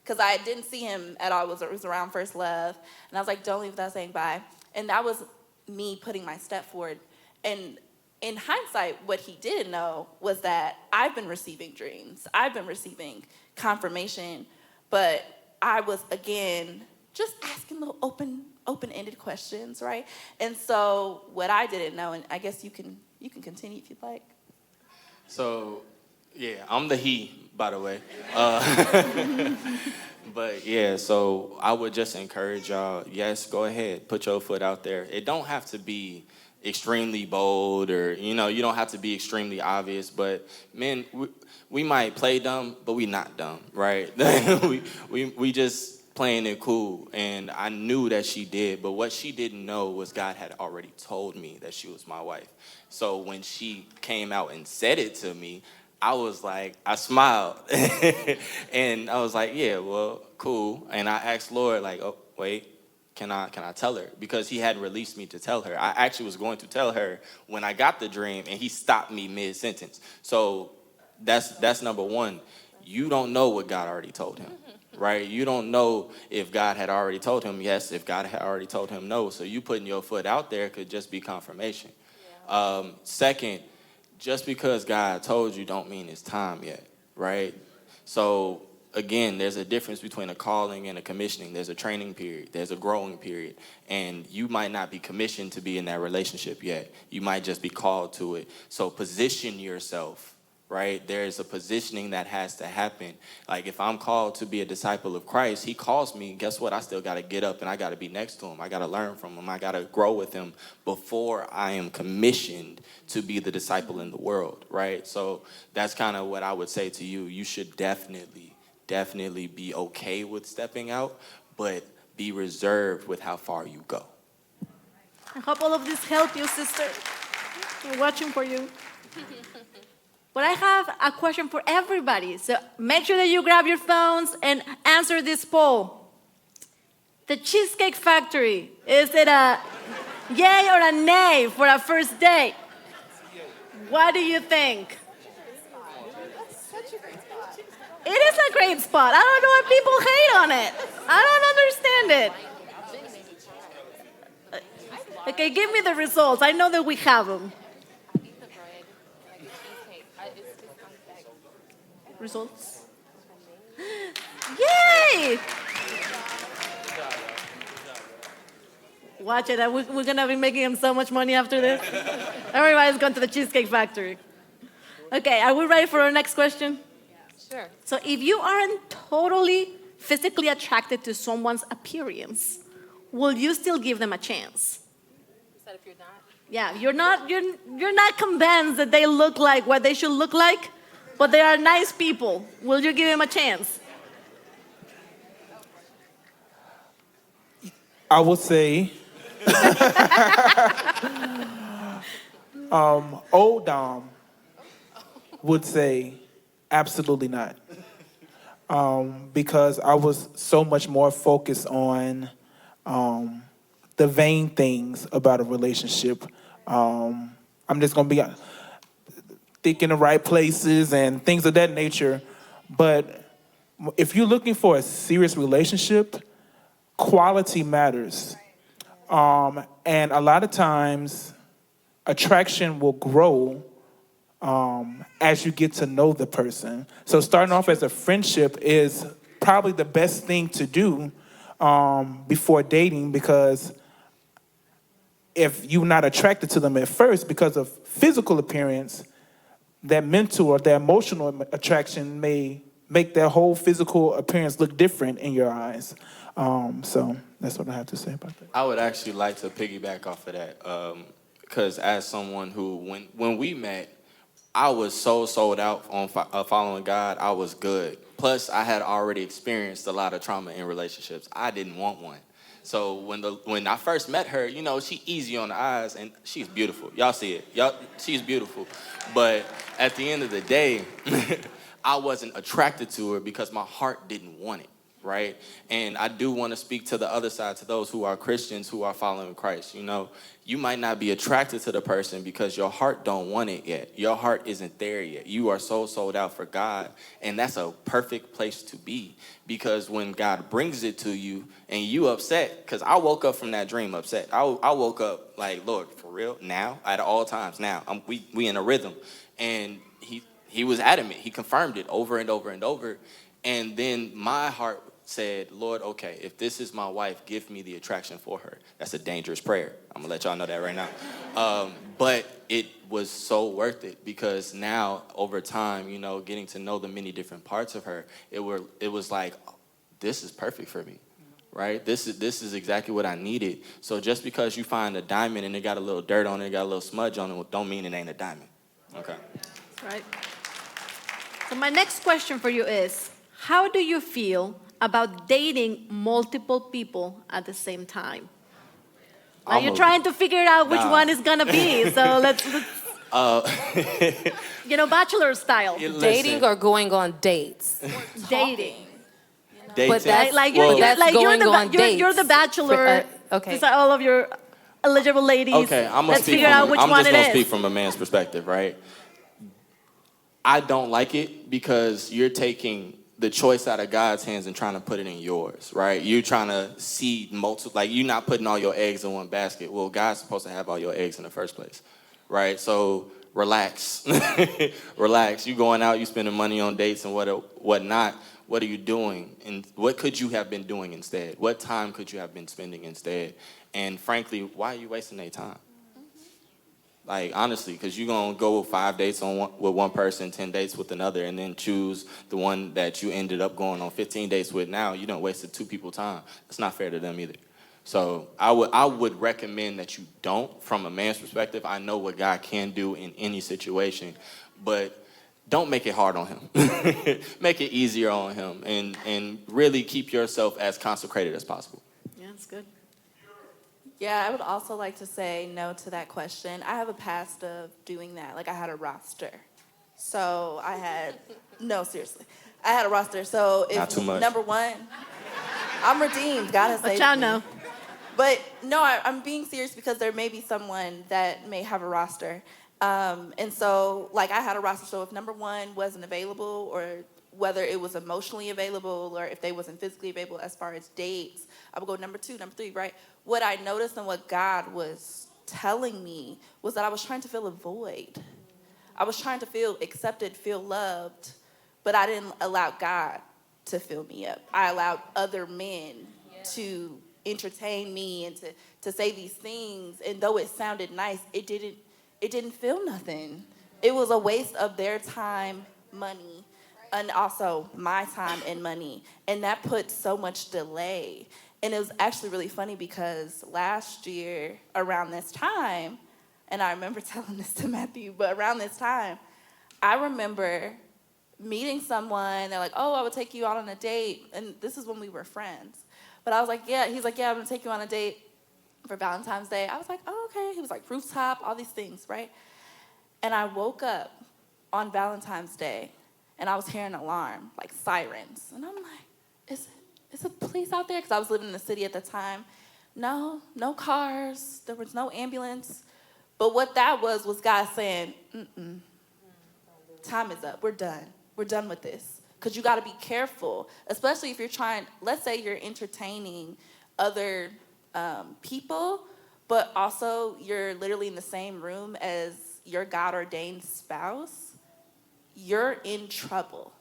Because I didn't see him at all. It was around first love. And I was like, don't leave without saying bye. And that was me putting my step forward. And in hindsight, what he didn't know was that I've been receiving dreams. I've been receiving confirmation. But I was, again, just asking little open-ended questions, right? And so what I didn't know, and I guess you can continue if you'd like. So, yeah, I'm the he, by the way. But yeah, so I would just encourage y'all, yes, go ahead, put your foot out there. It don't have to be extremely bold or, you know, you don't have to be extremely obvious, but men, we might play dumb, but we not dumb, right? we just playing it cool, and I knew that she did, but what she didn't know was God had already told me that she was my wife. So when she came out and said it to me, I was like, I smiled. And I was like, yeah, well, cool. And I asked Lord, like, oh, wait, can I tell her? Because he hadn't released me to tell her. I actually was going to tell her when I got the dream, and he stopped me mid-sentence. So that's number one. You don't know what God already told him, right? You don't know if God had already told him yes, if God had already told him no. So you putting your foot out there could just be confirmation. Second, just because God told you don't mean it's time yet, right? So again, there's a difference between a calling and a commissioning. There's a training period. There's a growing period. And you might not be commissioned to be in that relationship yet. You might just be called to it. So position yourself, right? There's a positioning that has to happen. Like if I'm called to be a disciple of Christ, he calls me, guess what? I still got to get up and I got to be next to him. I got to learn from him. I got to grow with him before I am commissioned to be the disciple in the world, right? So that's kind of what I would say to you. You should definitely be okay with stepping out, but be reserved with how far you go. I hope all of this helped you, sister. We're watching for you. But I have a question for everybody. So make sure that you grab your phones and answer this poll. The Cheesecake Factory, is it a yay or a nay for a first date? What do you think? It is a great spot. I don't know why people hate on it. I don't understand it. Okay, give me the results. I know that we have them. Results? Yay! Watch it. We're going to be making him so much money after this. Everybody's going to the Cheesecake Factory. Okay, are we ready for our next question? Sure. So if you aren't totally physically attracted to someone's appearance, will you still give them a chance? You said if you're not? Yeah, you're not convinced that they look like what they should look like, but they are nice people. Will you give them a chance? I would say, old Dom would say, absolutely not. Because I was so much more focused on the vain things about a relationship. I'm just going to be thinking the right places and things of that nature. But if you're looking for a serious relationship, quality matters. And a lot of times, attraction will grow as you get to know the person. So starting off as a friendship is probably the best thing to do before dating, because if you're not attracted to them at first because of physical appearance, that mental or that emotional attraction may make their whole physical appearance look different in your eyes. So that's what I have to say about that. I would actually like to piggyback off of that, because as someone who, when we met, I was so sold out on following God. I was good. Plus, I had already experienced a lot of trauma in relationships. I didn't want one. So when I first met her, you know, she easy on the eyes, and she's beautiful. Y'all see it. She's beautiful. But at the end of the day, I wasn't attracted to her because my heart didn't want it, right? And I do want to speak to the other side, to those who are Christians who are following Christ. You know, you might not be attracted to the person because your heart don't want it yet. Your heart isn't there yet. You are so sold out for God, and that's a perfect place to be, because when God brings it to you and you upset, because I woke up from that dream upset. I woke up like, Lord, for real? Now? At all times now. We in a rhythm. And he was adamant. He confirmed it over and over and over. And then my heart said, Lord, okay, if this is my wife, give me the attraction for her. That's a dangerous prayer. I'm going to let y'all know that right now. But it was so worth it, because now, over time, you know, getting to know the many different parts of her, it was like, oh, this is perfect for me, right? This is exactly what I needed. So just because you find a diamond and it got a little dirt on it, got a little smudge on it, don't mean it ain't a diamond. Okay. That's right. So my next question for you is, how do you feel about dating multiple people at the same time? Now you're trying to figure out which one is gonna be. So let's bachelor style. Dating or going on dates? Dating. Dating. But that's, Like well, you're that's like going on dates. you're the bachelor. Okay. These are all of your eligible ladies. Okay, Let's figure out which one it just gonna is. speak from a man's perspective, right? I don't like it because you're taking the choice out of God's hands and trying to put it in yours, right? You're trying to seed multiple, like you're not putting all your eggs in one basket. Well, God's supposed to have all your eggs in the first place, right? So relax, relax. You going out, you spending money on dates and whatnot. What are you doing? And what could you have been doing instead? What time could you have been spending instead? And frankly, why are you wasting their time? Like, honestly, because you're going to go 5 dates with one person, 10 dates with another, and then choose the one that you ended up going on 15 dates with. Now you done wasted two people's time. It's not fair to them either. So I would recommend that you don't, from a man's perspective. I know what God can do in any situation, but don't make it hard on him. Make it easier on him, and really keep yourself as consecrated as possible. Yeah, that's good. Yeah, I would also like to say no to that question. I have a past of doing that. Like, I had a roster. So no, seriously. I had a roster. So if Not too much. Number one, I'm redeemed. God has saved But y'all me. know. But no, I'm being serious, because there may be someone that may have a roster. And so, like, I had a roster. So if number one wasn't available, or whether it was emotionally available, or if they wasn't physically available as far as dates, I would go number two, number three, right? What I noticed and what God was telling me was that I was trying to fill a void. I was trying to feel accepted, feel loved, but I didn't allow God to fill me up. I allowed other men to entertain me and to say these things, and though it sounded nice, it didn't feel nothing. It was a waste of their time, money, and also my time and money, and that put so much delay. And it was actually really funny, because last year around this time, and I remember telling this to Matthew, but around this time, I remember meeting someone. They're like, oh, I would take you out on a date, and this is when we were friends. But I was like, yeah. He's like, yeah, I'm gonna take you on a date for Valentine's Day. I was like, oh, okay. He was like, rooftop, all these things, right? And I woke up on Valentine's Day, and I was hearing an alarm, like sirens. And I'm like, is a police out there? Because I was living in the city at the time. No cars. There was no ambulance. But what that was God saying, time is up. We're done. We're done with this. Because you got to be careful, especially if you're let's say you're entertaining other people, but also you're literally in the same room as your God-ordained spouse. You're in trouble.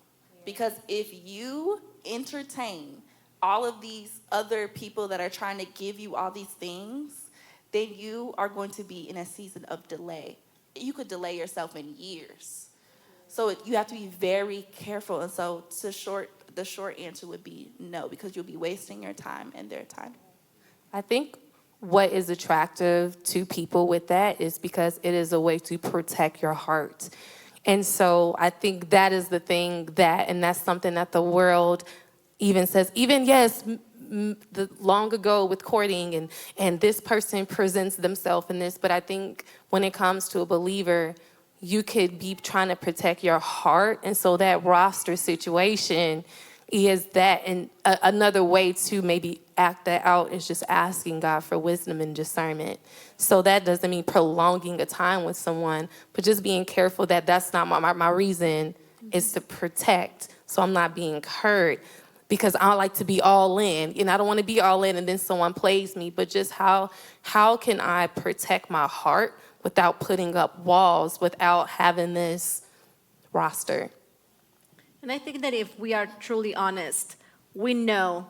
Because if you entertain all of these other people that are trying to give you all these things, then you are going to be in a season of delay. You could delay yourself in years. So you have to be very careful. And so the short answer would be no, because you'll be wasting your time and their time. I think what is attractive to people with that is because it is a way to protect your heart. And so I think that is the thing and that's something that the world even says, yes, long ago with courting and this person presents themselves in this, but I think when it comes to a believer, you could be trying to protect your heart. And so that roster situation is that, and another way to maybe act that out is just asking God for wisdom and discernment. So that doesn't mean prolonging a time with someone, but just being careful that that's not my reason is to protect. So I'm not being hurt because I like to be all in, and I don't want to be all in and then someone plays me, but just how can I protect my heart without putting up walls, without having this roster? And I think that if we are truly honest, we know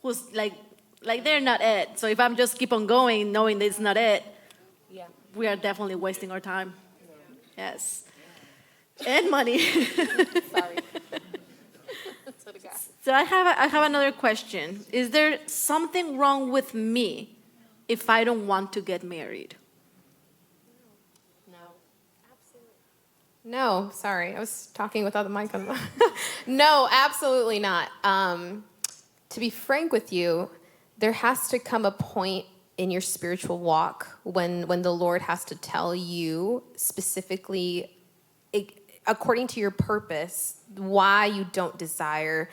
who's like they're not it. So if I'm just keep on going knowing that it's not it, we are definitely wasting our time. Yes. And money. Sorry. So I have another question. Is there something wrong with me if I don't want to get married? No, sorry. I was talking without the mic on. No, absolutely not. To be frank with you, there has to come a point in your spiritual walk when the Lord has to tell you specifically, according to your purpose, why you don't desire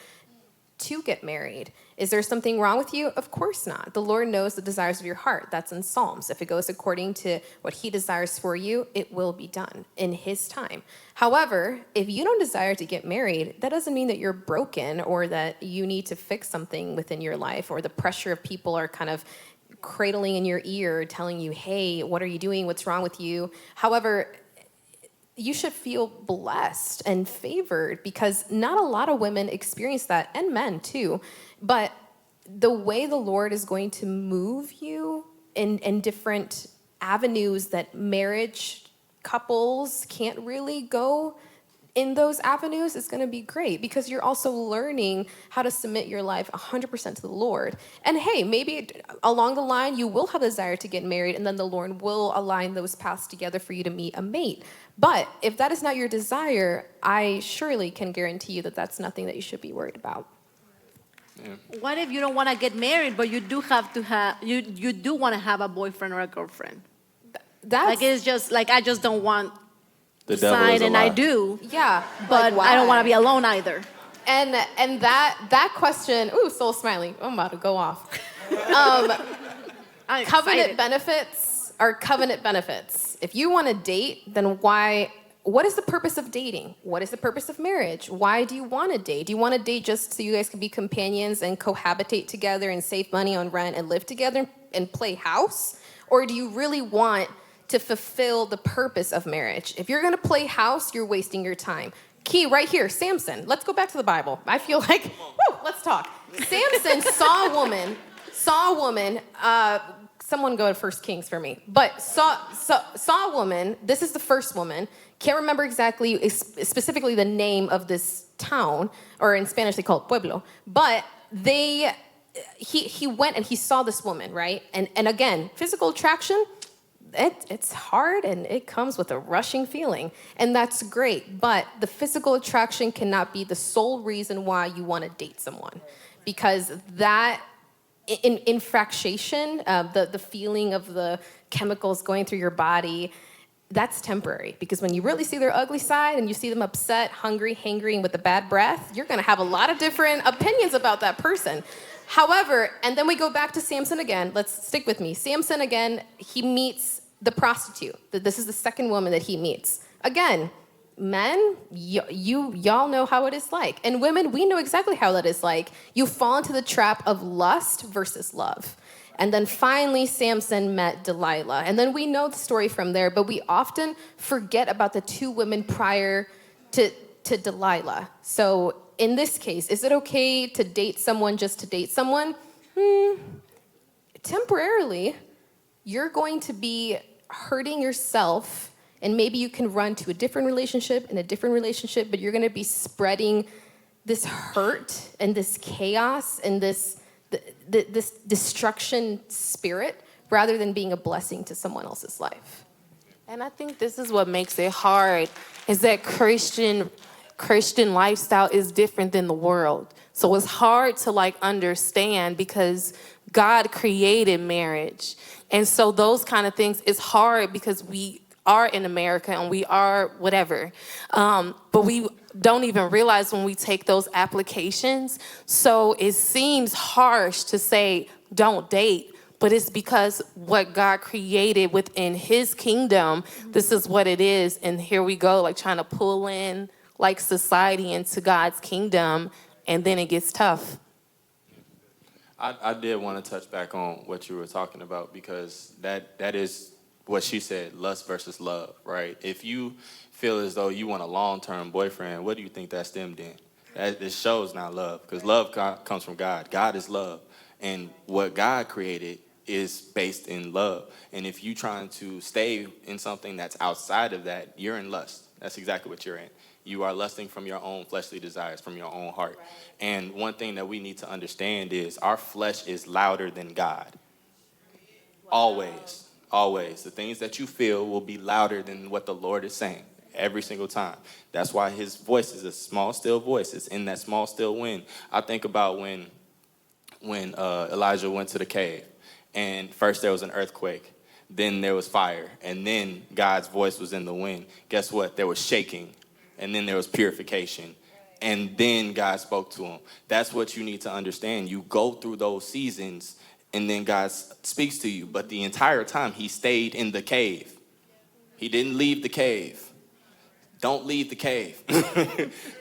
to get married. Is there something wrong with you? Of course not. The Lord knows the desires of your heart. That's in Psalms. If it goes according to what he desires for you, it will be done in his time. However, if you don't desire to get married, that doesn't mean that you're broken or that you need to fix something within your life or the pressure of people are kind of cradling in your ear, telling you, hey, what are you doing? What's wrong with you? However, you should feel blessed and favored because not a lot of women experience that, and men too. But the way the Lord is going to move you in different avenues that marriage couples can't really go in those avenues is going to be great because you're also learning how to submit your life 100% to the Lord. And hey, maybe along the line you will have a desire to get married and then the Lord will align those paths together for you to meet a mate. But if that is not your desire, I surely can guarantee you that that's nothing that you should be worried about. Yeah. What if you don't want to get married, but you do have to have you do want to have a boyfriend or a girlfriend? That's Like it's just like I just don't want The to devil sign, is a and lie. I do, yeah, but like, I don't want to why? be alone either. And that question, ooh, Soul Smiley, I'm about to go off. I'm Covenant excited. benefits are covenant benefits. If you want to date, then what is the purpose of dating? What is the purpose of marriage? Why do you want to date? Do you want to date just so you guys can be companions and cohabitate together and save money on rent and live together and play house? Or do you really want to fulfill the purpose of marriage? If you're going to play house, you're wasting your time. Key right here, Samson. Let's go back to the Bible. I feel like, let's talk. Samson saw a woman, someone go to 1 Kings for me, but saw a woman, this is the first woman, can't remember exactly, specifically the name of this town, or in Spanish they call it pueblo, but he went and he saw this woman, right? And again, physical attraction, it's hard and it comes with a rushing feeling, and that's great, but the physical attraction cannot be the sole reason why you want to date someone, because that infraction, the feeling of the chemicals going through your body, that's temporary, because when you really see their ugly side and you see them upset, hungry, hangry, and with a bad breath, you're going to have a lot of different opinions about that person. However, and then we go back to Samson again. Let's stick with me. Samson again, he meets the prostitute. This is the second woman that he meets. Again, men, y'all know how it is like. And women, we know exactly how that is like. You fall into the trap of lust versus love. And then finally, Samson met Delilah. And then we know the story from there, but we often forget about the two women prior to Delilah. So in this case, is it okay to date someone just to date someone? Temporarily, you're going to be hurting yourself And maybe you can run to a different relationship and a different relationship, but you're going to be spreading this hurt and this chaos and this destruction spirit rather than being a blessing to someone else's life. And I think this is what makes it hard, is that Christian lifestyle is different than the world. So it's hard to understand because God created marriage. And so those kind of things, it's hard because we are in America and we are whatever. But we don't even realize when we take those applications. So it seems harsh to say, don't date. But it's because what God created within his kingdom, this is what it is. And here we go, trying to pull in society into God's kingdom, and then it gets tough. I did want to touch back on what you were talking about, because that is what she said, lust versus love, right? If you feel as though you want a long-term boyfriend, what do you think that stemmed in? This shows not love, because love comes from God. God is love. And what God created is based in love. And if you're trying to stay in something that's outside of that, you're in lust. That's exactly what you're in. You are lusting from your own fleshly desires, from your own heart. Right. And one thing that we need to understand is our flesh is louder than God. Wow. Always, always. The things that you feel will be louder than what the Lord is saying every single time. That's why his voice is a small, still voice. It's in that small, still wind. I think about when Elijah went to the cave, and first there was an earthquake, then there was fire, and then God's voice was in the wind. Guess what? There was shaking, and then there was purification, and then God spoke to him. That's what you need to understand. You go through those seasons, and then God speaks to you. But the entire time, he stayed in the cave. He didn't leave the cave. Don't leave the cave.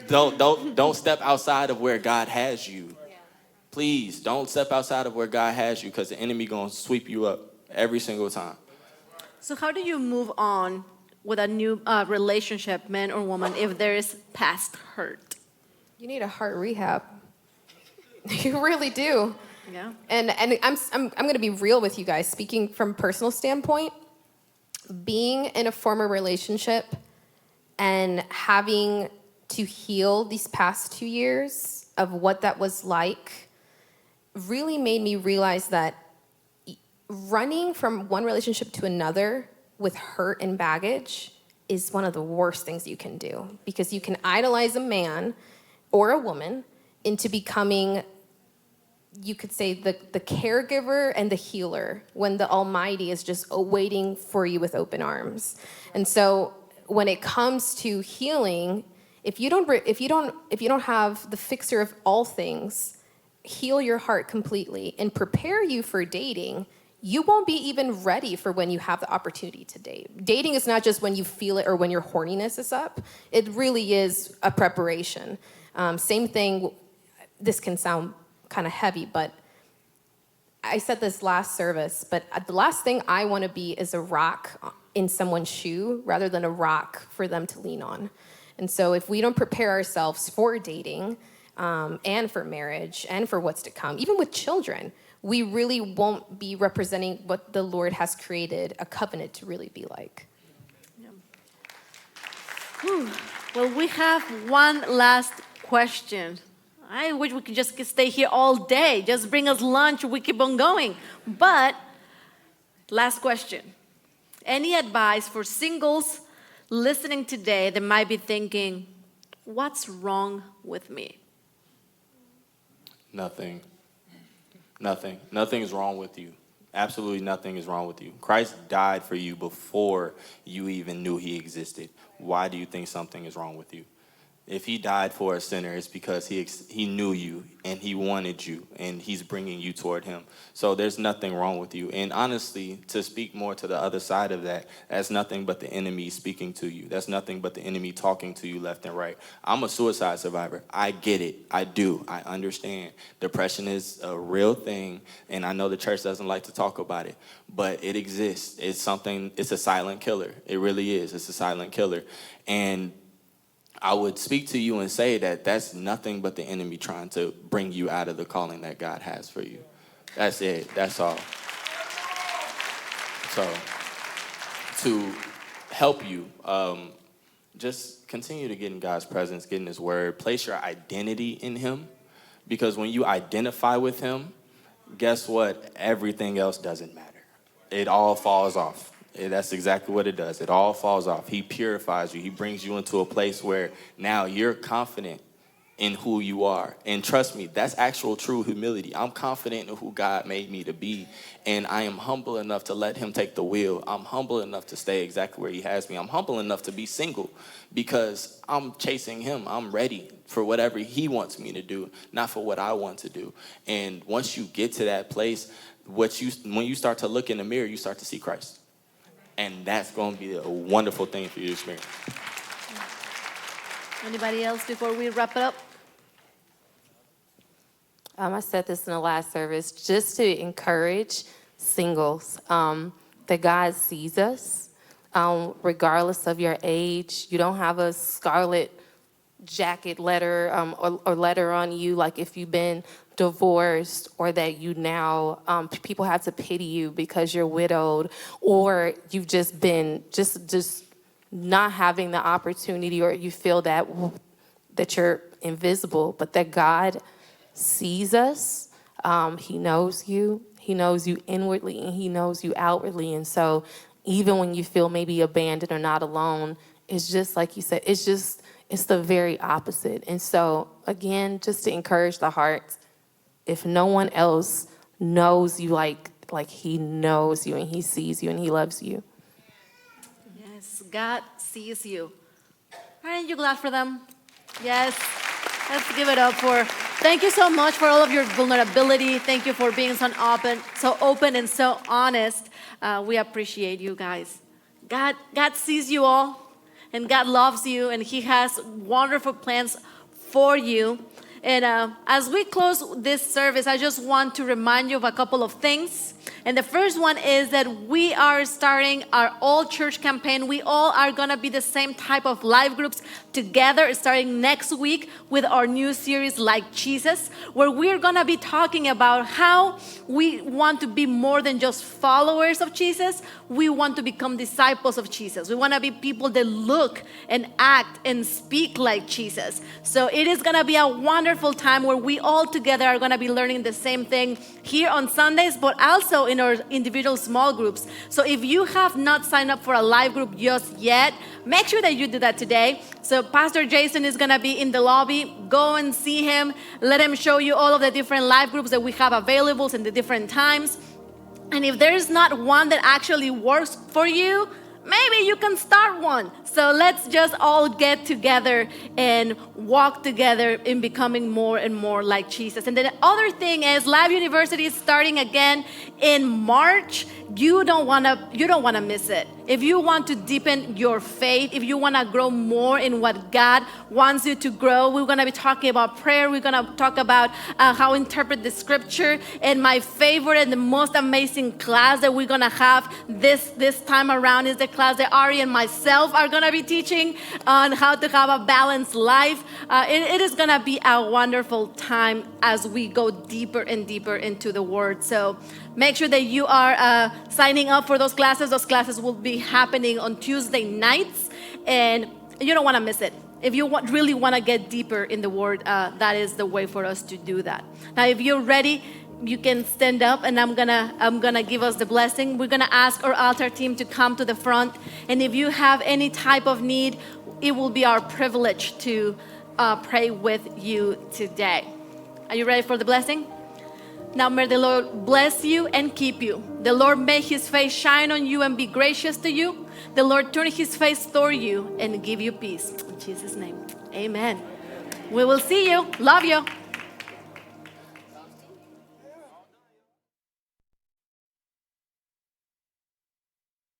Don't step outside of where God has you. Please, don't step outside of where God has you, because the enemy going to sweep you up every single time. So how do you move on with a new relationship, man or woman, if there is past hurt? You need a heart rehab. You really do. Yeah. And I'm going to be real with you guys. Speaking from a personal standpoint, being in a former relationship and having to heal these past 2 years of what that was like really made me realize that running from one relationship to another with hurt and baggage is one of the worst things you can do, because you can idolize a man or a woman into becoming, you could say, the caregiver and the healer, when the Almighty is just waiting for you with open arms. And so when it comes to healing, if you don't have the fixer of all things heal your heart completely and prepare you for dating, you won't be even ready for when you have the opportunity to date. Dating is not just when you feel it or when your horniness is up. It really is a preparation. Same thing, this can sound kind of heavy, but I said this last service, but the last thing I want to be is a rock in someone's shoe rather than a rock for them to lean on. And so if we don't prepare ourselves for dating, and for marriage and for what's to come, even with children, we really won't be representing what the Lord has created a covenant to really be like. Yeah. Well, we have one last question. I wish we could just stay here all day. Just bring us lunch, we keep on going. But last question. Any advice for singles listening today that might be thinking, what's wrong with me? Nothing. Nothing is wrong with you. Absolutely nothing is wrong with you. Christ died for you before you even knew he existed. Why do you think something is wrong with you? If he died for a sinner, it's because he knew you and he wanted you and he's bringing you toward him. So there's nothing wrong with you. And honestly, to speak more to the other side of that, that's nothing but the enemy speaking to you. That's nothing but the enemy talking to you left and right. I'm a suicide survivor. I get it. I do. I understand. Depression is a real thing, and I know the church doesn't like to talk about it, but it exists. It's a silent killer. It really is. It's a silent killer. And I would speak to you and say that that's nothing but the enemy trying to bring you out of the calling that God has for you. That's it. That's all. So help you. Just continue to get in God's presence, get in His Word. Place your identity in Him, because when you identify with Him, guess what? Everything else doesn't matter. It all falls off. That's exactly what it does. It all falls off. He purifies you. He brings you into a place where now you're confident in who you are. And trust me, that's actual true humility. I'm confident in who God made me to be, and I am humble enough to let Him take the wheel. I'm humble enough to stay exactly where He has me. I'm humble enough to be single because I'm chasing Him. I'm ready for whatever He wants me to do, not for what I want to do. And once you get to that place, when you start to look in the mirror, you start to see Christ. And that's going to be a wonderful thing for you to experience. Anybody else before we wrap it up? I said this in the last service, just to encourage singles, that God sees us, regardless of your age. You don't have a scarlet jacket letter or letter on you, like if you've been divorced, or that you now, people have to pity you because you're widowed, or you've just been just not having the opportunity, or you feel that you're invisible, but that God sees us. He knows you. He knows you inwardly, and He knows you outwardly. And so even when you feel maybe abandoned or not alone, it's just like you said, it's the very opposite. And so again, just to encourage the heart, if no one else knows you like He knows you, and He sees you, and He loves you. Yes, God sees you. Aren't you glad for them? Yes. Let's give it up for. Thank you so much for all of your vulnerability. Thank you for being so open and so honest. We appreciate you guys. God sees you all, and God loves you, and He has wonderful plans for you. And as we close this service, I just want to remind you of a couple of things. And the first one is that we are starting our all church campaign. We all are going to be the same type of life groups together starting next week with our new series, Like Jesus, where we're going to be talking about how we want to be more than just followers of Jesus. We want to become disciples of Jesus. We want to be people that look and act and speak like Jesus. So it is going to be a wonderful time where we all together are going to be learning the same thing here on Sundays, but also in our individual small groups. So if you have not signed up for a live group just yet, make sure that you do that today. So Pastor Jason is going to be in the lobby. Go and see him. Let him show you all of the different live groups that we have available in the different times. And if there is not one that actually works for you, maybe you can start one. So let's just all get together and walk together in becoming more and more like Jesus. And then the other thing is Live University is starting again in March. You don't want to miss it. If you want to deepen your faith, if you want to grow more in what God wants you to grow, we're going to be talking about prayer. We're going to talk about how to interpret the scripture. And my favorite and the most amazing class that we're going to have this time around is the class that Ari and myself are going to be teaching on how to have a balanced life. It is going to be a wonderful time as we go deeper and deeper into the Word. So make sure that you are signing up for those classes. Those classes will be happening on Tuesday nights, and you don't want to miss it. If you really want to get deeper in the Word, that is the way for us to do that. Now, if you're ready, you can stand up, and I'm gonna give us the blessing. We're gonna ask our altar team to come to the front, and if you have any type of need, it will be our privilege to pray with you today. Are you ready for the blessing? Now may the Lord bless you and keep you. The Lord make His face shine on you and be gracious to you. The Lord turn His face toward you and give you peace. In Jesus' name, amen. We will see you. Love you.